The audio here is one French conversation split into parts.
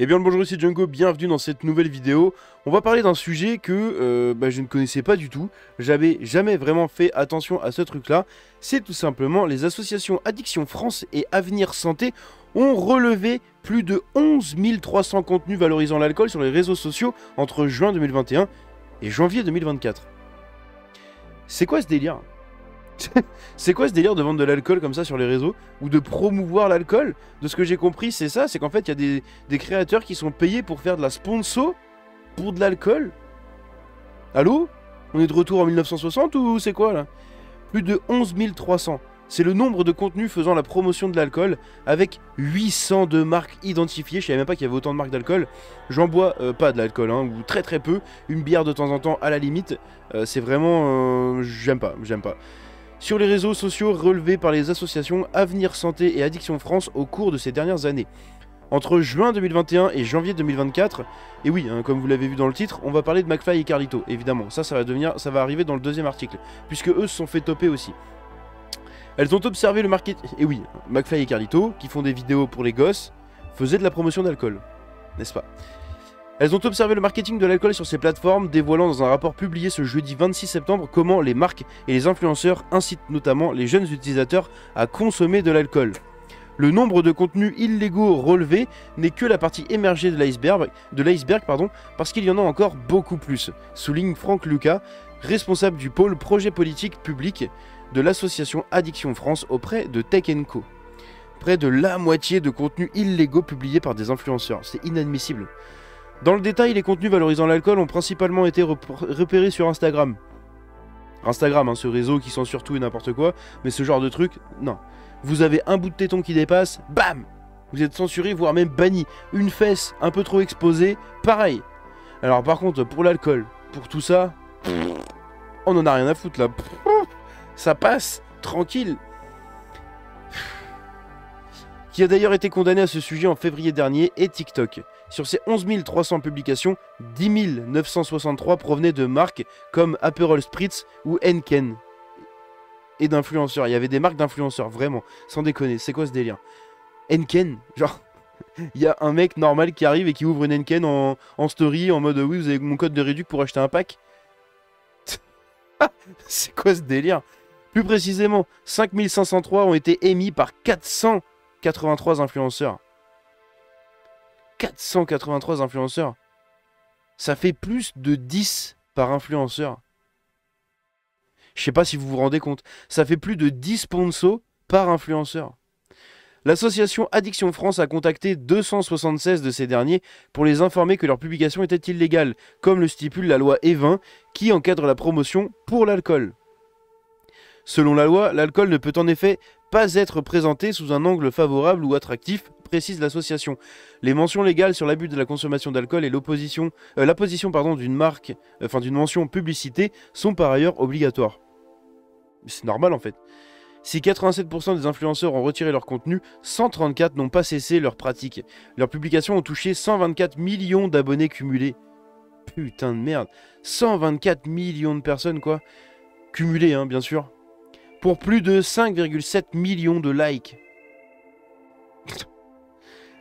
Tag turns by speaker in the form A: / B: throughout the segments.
A: Eh bien le bonjour, ici Django, bienvenue dans cette nouvelle vidéo. On va parler d'un sujet que je ne connaissais pas du tout. J'avais jamais vraiment fait attention à ce truc-là. C'est tout simplement les associations Addiction France et Avenir Santé ont relevé plus de 11 300 contenus valorisant l'alcool sur les réseaux sociaux entre juin 2021 et janvier 2024. C'est quoi ce délire ? C'est quoi ce délire de vendre de l'alcool comme ça sur les réseaux ou de promouvoir l'alcool? De ce que j'ai compris, c'est ça, c'est qu'en fait, il y a des créateurs qui sont payés pour faire de la sponsor pour de l'alcool. Allô? On est de retour en 1960 ou c'est quoi là? Plus de 11 300. C'est le nombre de contenus faisant la promotion de l'alcool avec 802 marques identifiées. Je savais même pas qu'il y avait autant de marques d'alcool. J'en bois pas de l'alcool, hein, ou très très peu. Une bière de temps en temps à la limite. C'est vraiment... j'aime pas. Sur les réseaux sociaux relevés par les associations Avenir Santé et Addiction France au cours de ces dernières années. Entre juin 2021 et janvier 2024, et oui, hein, comme vous l'avez vu dans le titre, on va parler de McFly et Carlito, évidemment. Ça va arriver dans le deuxième article, puisque eux se sont fait toper aussi. Elles ont observé le marketing... Et oui, McFly et Carlito, qui font des vidéos pour les gosses, faisaient de la promotion d'alcool, n'est-ce pas ? Elles ont observé le marketing de l'alcool sur ces plateformes, dévoilant dans un rapport publié ce jeudi 26 septembre comment les marques et les influenceurs incitent notamment les jeunes utilisateurs à consommer de l'alcool. Le nombre de contenus illégaux relevés n'est que la partie émergée de l'iceberg, parce qu'il y en a encore beaucoup plus, souligne Franck Lucas, responsable du pôle projet politique public de l'association Addiction France auprès de Tech & Co. Près de la moitié de contenus illégaux publiés par des influenceurs, c'est inadmissible. Dans le détail, les contenus valorisant l'alcool ont principalement été repérés sur Instagram. Instagram, hein, ce réseau qui censure tout et n'importe quoi, mais ce genre de truc, non. Vous avez un bout de téton qui dépasse, bam! Vous êtes censuré, voire même banni. Une fesse un peu trop exposée, pareil. Alors par contre, pour l'alcool, pour tout ça, on en a rien à foutre là. Ça passe, tranquille. Qui a d'ailleurs été condamné à ce sujet en février dernier, et TikTok. Sur ces 11 300 publications, 10 963 provenaient de marques comme Aperol Spritz ou Henken. Et d'influenceurs, il y avait des marques d'influenceurs, vraiment, sans déconner, c'est quoi ce délire? Henken, genre, il y a un mec normal qui arrive et qui ouvre une Henken en story, en mode oui, vous avez mon code de réduc pour acheter un pack. C'est quoi ce délire? Plus précisément, 5503 ont été émis par 483 influenceurs. 483 influenceurs. Ça fait plus de 10 par influenceur. Je sais pas si vous vous rendez compte. Ça fait plus de 10 sponsors par influenceur. L'association Addiction France a contacté 276 de ces derniers pour les informer que leur publication était illégale, comme le stipule la loi E20 qui encadre la promotion pour l'alcool. Selon la loi, l'alcool ne peut en effet pas être présenté sous un angle favorable ou attractif, précise l'association. Les mentions légales sur l'abus de la consommation d'alcool et l'apposition d'une marque, d'une mention publicité sont par ailleurs obligatoires. C'est normal en fait. Si 87% des influenceurs ont retiré leur contenu, 134 n'ont pas cessé leur pratique. Leurs publications ont touché 124 millions d'abonnés cumulés. Putain de merde. 124 millions de personnes quoi. Cumulés hein, bien sûr. Pour plus de 5,7 millions de likes.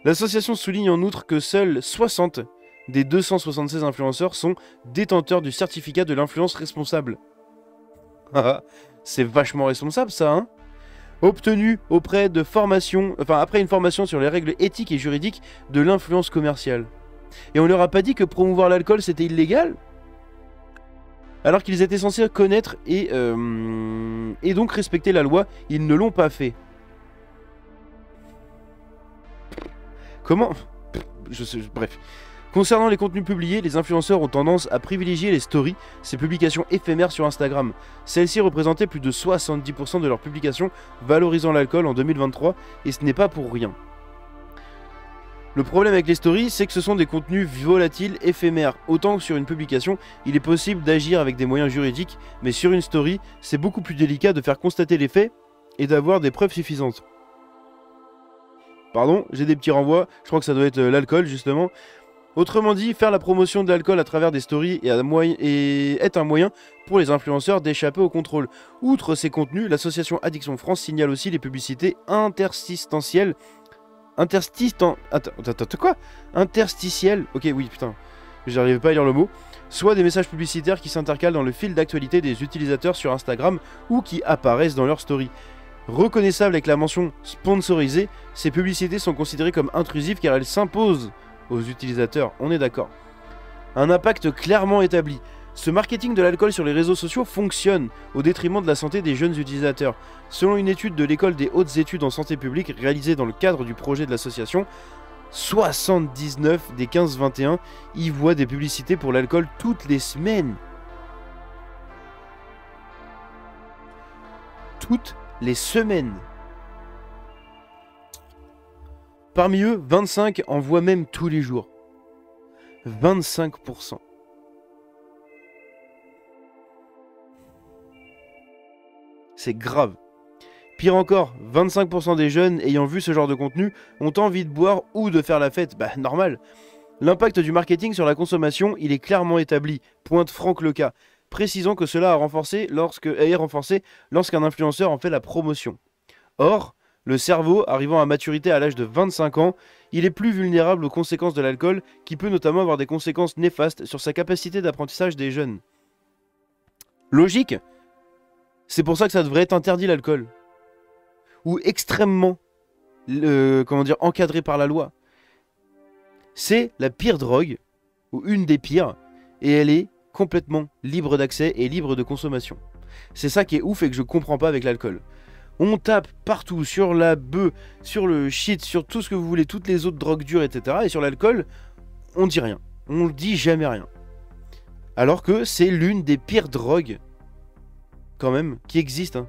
A: L'association souligne en outre que seuls 60 des 276 influenceurs sont détenteurs du certificat de l'influence responsable. C'est vachement responsable ça, hein? Obtenu auprès de après une formation sur les règles éthiques et juridiques de l'influence commerciale. Et on leur a pas dit que promouvoir l'alcool c'était illégal? Alors qu'ils étaient censés connaître et donc respecter la loi, ils ne l'ont pas fait. Comment? Bref. Concernant les contenus publiés, les influenceurs ont tendance à privilégier les stories, ces publications éphémères sur Instagram. Celles-ci représentaient plus de 70% de leurs publications valorisant l'alcool en 2023, et ce n'est pas pour rien. Le problème avec les stories, c'est que ce sont des contenus volatiles, éphémères. Autant que sur une publication, il est possible d'agir avec des moyens juridiques, mais sur une story, c'est beaucoup plus délicat de faire constater les faits et d'avoir des preuves suffisantes. Pardon, j'ai des petits renvois, je crois que ça doit être l'alcool justement. Autrement dit, faire la promotion de l'alcool à travers des stories est un moyen pour les influenceurs d'échapper au contrôle. Outre ces contenus, l'association Addiction France signale aussi les publicités interstitielles Quoi? Interstitiels. Ok, oui, putain. J'arrivais pas à lire le mot. Soit des messages publicitaires qui s'intercalent dans le fil d'actualité des utilisateurs sur Instagram ou qui apparaissent dans leur story. Reconnaissables avec la mention sponsorisée, ces publicités sont considérées comme intrusives car elles s'imposent aux utilisateurs, on est d'accord. Un impact clairement établi. Ce marketing de l'alcool sur les réseaux sociaux fonctionne au détriment de la santé des jeunes utilisateurs. Selon une étude de l'école des hautes études en santé publique réalisée dans le cadre du projet de l'association, 79 des 15-21 y voient des publicités pour l'alcool toutes les semaines. Toutes les semaines. Parmi eux, 25 en voient même tous les jours. 25%. C'est grave. Pire encore, 25% des jeunes ayant vu ce genre de contenu ont envie de boire ou de faire la fête. Bah normal. L'impact du marketing sur la consommation, il est clairement établi, pointe Franck Leca, précisant que cela est renforcé lorsqu'un influenceur en fait la promotion. Or, le cerveau, arrivant à maturité à l'âge de 25 ans, il est plus vulnérable aux conséquences de l'alcool, qui peut notamment avoir des conséquences néfastes sur sa capacité d'apprentissage des jeunes. Logique. C'est pour ça que ça devrait être interdit l'alcool. Ou extrêmement, encadré par la loi. C'est la pire drogue, ou une des pires, et elle est complètement libre d'accès et libre de consommation. C'est ça qui est ouf et que je comprends pas avec l'alcool. On tape partout, sur la bœuf, sur le shit, sur tout ce que vous voulez, toutes les autres drogues dures, etc. Et sur l'alcool, on dit rien. On dit jamais rien. Alors que c'est l'une des pires drogues, quand même, qui existent. Hein.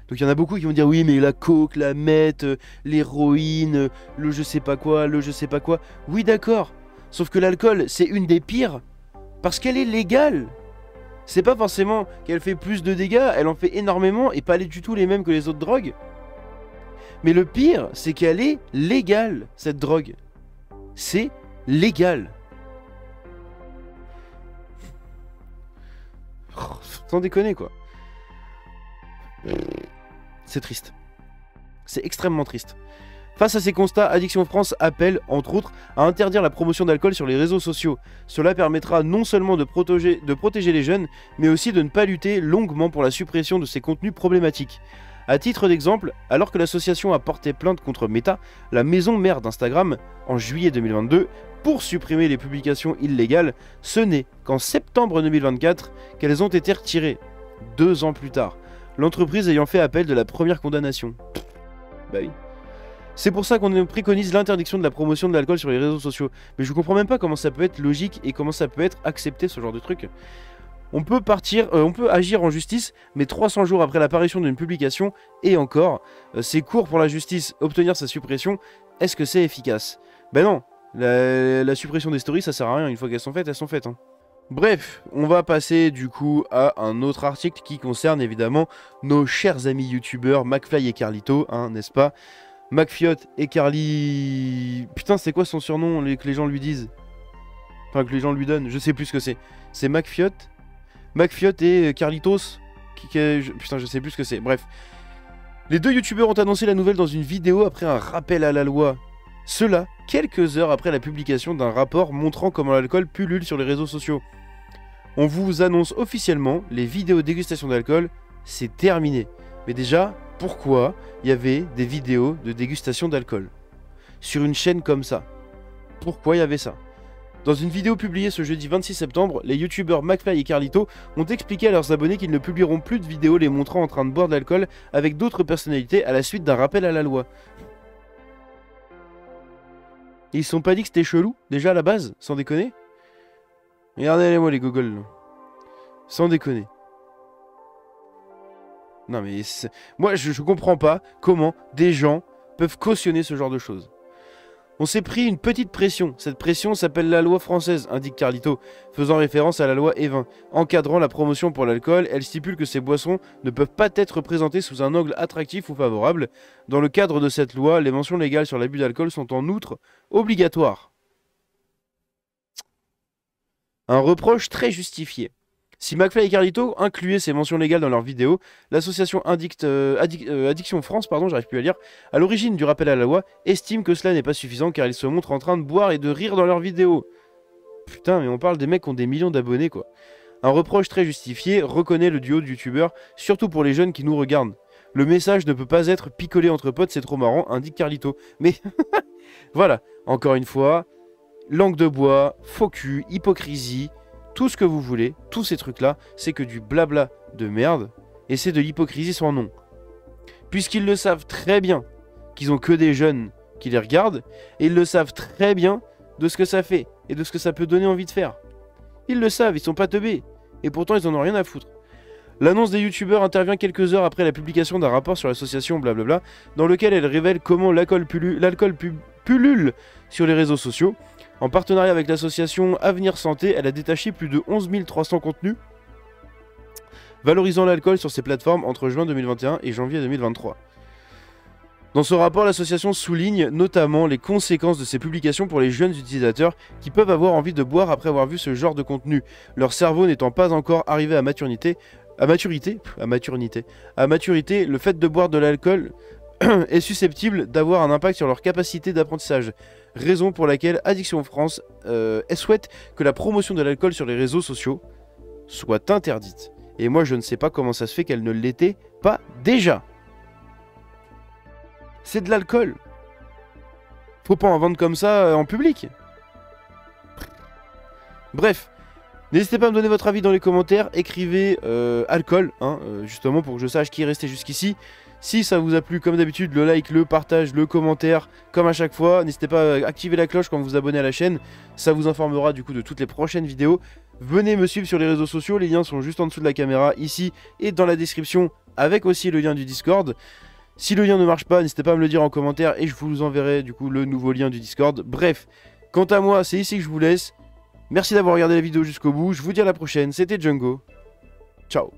A: Donc il y en a beaucoup qui vont dire oui mais la coke, la meth, l'héroïne, le je sais pas quoi, le je sais pas quoi. Oui d'accord, sauf que l'alcool c'est une des pires parce qu'elle est légale. C'est pas forcément qu'elle fait plus de dégâts, elle en fait énormément et pas du tout les mêmes que les autres drogues. Mais le pire c'est qu'elle est légale cette drogue. C'est légal. Oh, sans déconner quoi. C'est triste. C'est extrêmement triste. Face à ces constats, Addiction France appelle, entre autres, à interdire la promotion d'alcool sur les réseaux sociaux. Cela permettra non seulement de protéger les jeunes, mais aussi de ne pas lutter longuement pour la suppression de ces contenus problématiques. A titre d'exemple, alors que l'association a porté plainte contre Meta, la maison mère d'Instagram, en juillet 2022, pour supprimer les publications illégales, ce n'est qu'en septembre 2024 qu'elles ont été retirées, 2 ans plus tard. L'entreprise ayant fait appel de la première condamnation. Bah oui. C'est pour ça qu'on préconise l'interdiction de la promotion de l'alcool sur les réseaux sociaux. Mais je comprends même pas comment ça peut être logique et comment ça peut être accepté ce genre de truc. On peut agir en justice, mais 300 jours après l'apparition d'une publication, et encore, c'est court pour la justice obtenir sa suppression, est-ce que c'est efficace? Ben non, la suppression des stories ça sert à rien, une fois qu'elles sont faites, elles sont faites. Hein. Bref, on va passer du coup à un autre article qui concerne évidemment nos chers amis youtubeurs McFly et Carlito, hein, n'est-ce pas? McFiot et Carly... Putain, c'est quoi son surnom que les gens lui disent? Enfin, que les gens lui donnent, je sais plus ce que c'est. C'est McFiot et Carlitos Putain, je sais plus ce que c'est, bref. Les deux youtubeurs ont annoncé la nouvelle dans une vidéo après un rappel à la loi. Cela, quelques heures après la publication d'un rapport montrant comment l'alcool pullule sur les réseaux sociaux. On vous annonce officiellement, les vidéos dégustation d'alcool, c'est terminé. Mais déjà, pourquoi il y avait des vidéos de dégustation d'alcool sur une chaîne comme ça? Pourquoi il y avait ça? Dans une vidéo publiée ce jeudi 26 septembre, les youtubeurs McFly et Carlito ont expliqué à leurs abonnés qu'ils ne publieront plus de vidéos les montrant en train de boire de l'alcool avec d'autres personnalités à la suite d'un rappel à la loi. Ils se sont pas dit que c'était chelou, déjà à la base, sans déconner? Regardez-moi les gogoles, là. Sans déconner. Non mais... Moi, je comprends pas comment des gens peuvent cautionner ce genre de choses. On s'est pris une petite pression. Cette pression s'appelle la loi française, indique Carlito, faisant référence à la loi Evin. Encadrant la promotion pour l'alcool, elle stipule que ces boissons ne peuvent pas être présentées sous un angle attractif ou favorable. Dans le cadre de cette loi, les mentions légales sur l'abus d'alcool sont en outre obligatoires. Un reproche très justifié. Si McFly et Carlito incluaient ces mentions légales dans leurs vidéos, l'association Addiction France, pardon, j'arrive plus à lire, à l'origine du rappel à la loi, estime que cela n'est pas suffisant car ils se montrent en train de boire et de rire dans leurs vidéos. Putain, mais on parle des mecs qui ont des millions d'abonnés, quoi. Un reproche très justifié reconnaît le duo de youtubeurs, surtout pour les jeunes qui nous regardent. Le message ne peut pas être picolé entre potes, c'est trop marrant, indique Carlito. Mais voilà, encore une fois, langue de bois, faux cul, hypocrisie, tout ce que vous voulez, tous ces trucs-là, c'est que du blabla de merde, et c'est de l'hypocrisie sans nom. Puisqu'ils le savent très bien qu'ils ont que des jeunes qui les regardent, et ils le savent très bien de ce que ça fait, et de ce que ça peut donner envie de faire. Ils le savent, ils sont pas teubés, et pourtant ils en ont rien à foutre. L'annonce des youtubeurs intervient quelques heures après la publication d'un rapport sur l'association blablabla, dans lequel elle révèle comment l'alcool pullule sur les réseaux sociaux. En partenariat avec l'association Avenir Santé, elle a détaché plus de 11 300 contenus valorisant l'alcool sur ses plateformes entre juin 2021 et janvier 2023. Dans ce rapport, l'association souligne notamment les conséquences de ces publications pour les jeunes utilisateurs qui peuvent avoir envie de boire après avoir vu ce genre de contenu, leur cerveau n'étant pas encore arrivé à maturité, le fait de boire de l'alcool est susceptible d'avoir un impact sur leur capacité d'apprentissage. Raison pour laquelle Addiction France souhaite que la promotion de l'alcool sur les réseaux sociaux soit interdite. Et moi je ne sais pas comment ça se fait qu'elle ne l'était pas déjà. C'est de l'alcool. Faut pas en vendre comme ça en public. Bref. N'hésitez pas à me donner votre avis dans les commentaires. Écrivez alcool, justement pour que je sache qui est resté jusqu'ici. Si ça vous a plu, comme d'habitude, le like, le partage, le commentaire, comme à chaque fois. N'hésitez pas à activer la cloche quand vous vous abonnez à la chaîne. Ça vous informera du coup de toutes les prochaines vidéos. Venez me suivre sur les réseaux sociaux. Les liens sont juste en dessous de la caméra, ici et dans la description, avec aussi le lien du Discord. Si le lien ne marche pas, n'hésitez pas à me le dire en commentaire et je vous enverrai du coup le nouveau lien du Discord. Bref, quant à moi, c'est ici que je vous laisse. Merci d'avoir regardé la vidéo jusqu'au bout. Je vous dis à la prochaine. C'était Django. Ciao.